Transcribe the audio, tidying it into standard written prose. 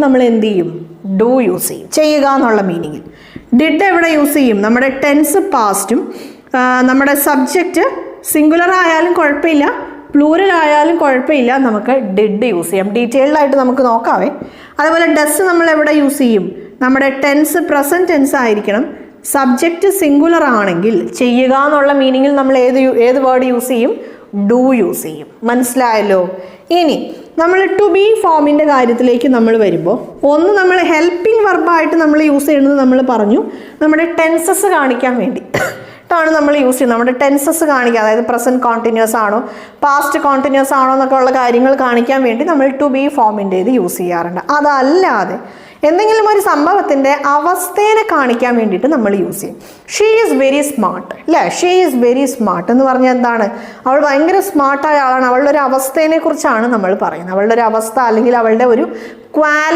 നമ്മൾ എന്ത് ചെയ്യും? ഡു യൂസ് ചെയ്യും. ചെയ്യുക എന്നുള്ള മീനിങ്ങിൽ. ഡിഡ് എവിടെ യൂസ് ചെയ്യും? നമ്മുടെ ടെൻസ് പാസ്റ്റും നമ്മുടെ സബ്ജക്റ്റ് സിംഗുലർ ആയാലും കുഴപ്പമില്ല, പ്ലൂറൽ ആയാലും കുഴപ്പമില്ല, നമുക്ക് ഡിഡ് യൂസ് ചെയ്യാം. ഡീറ്റെയിൽഡ് ആയിട്ട് നമുക്ക് നോക്കാവേ. അതുപോലെ ഡസ് നമ്മൾ എവിടെ യൂസ് ചെയ്യും? നമ്മുടെ ടെൻസ് പ്രസൻറ്റ് ടെൻസ് ആയിരിക്കണം. സബ്ജക്റ്റ് സിംഗുലർ ആണെങ്കിൽ ചെയ്യുക എന്നുള്ള മീനിങ്ങിൽ നമ്മൾ ഏത് വേർഡ് യൂസ് ചെയ്യും? ഡു യൂസ് ചെയ്യും. മനസ്സിലായല്ലോ? ഇനി നമ്മൾ ടു ബി ഫോമിൻ്റെ കാര്യത്തിലേക്ക് നമ്മൾ വരുമ്പോൾ ഒന്ന് നമ്മൾ ഹെൽപ്പിംഗ് വെർബായിട്ട് നമ്മൾ യൂസ് ചെയ്യുന്നത് നമ്മൾ പറഞ്ഞു നമ്മുടെ ടെൻസസ് കാണിക്കാൻ വേണ്ടി ാണ് നമ്മൾ യൂസ് ചെയ്യുന്നത്. നമ്മുടെ ടെൻസസ് കാണിക്കുക, അതായത് പ്രസൻറ്റ് കോണ്ടിന്യൂസ് ആണോ പാസ്റ്റ് കോണ്ടിന്യൂസ് ആണോ എന്നൊക്കെ ഉള്ള കാര്യങ്ങൾ കാണിക്കാൻ വേണ്ടി നമ്മൾ ടു ബി ഫോമിൻ്റെ ഇത് യൂസ് ചെയ്യാറുണ്ട്. അതല്ലാതെ എന്തെങ്കിലും ഒരു സംഭവത്തിൻ്റെ അവസ്ഥയെ കാണിക്കാൻ വേണ്ടിയിട്ട് നമ്മൾ യൂസ് ചെയ്യും. ഷീ ഈസ് വെരി സ്മാർട്ട്, അല്ലേ? ഷീ ഈസ് വെരി സ്മാർട്ട് എന്ന് പറഞ്ഞാൽ എന്താണ്? അവൾ ഭയങ്കര സ്മാർട്ടായ ആളാണ്. അവളുടെ ഒരു അവസ്ഥയെ കുറിച്ചാണ് നമ്മൾ പറയുന്നത്. അവളുടെ ഒരു അവസ്ഥ അല്ലെങ്കിൽ അവളുടെ ഒരു ക്വാലിറ്റി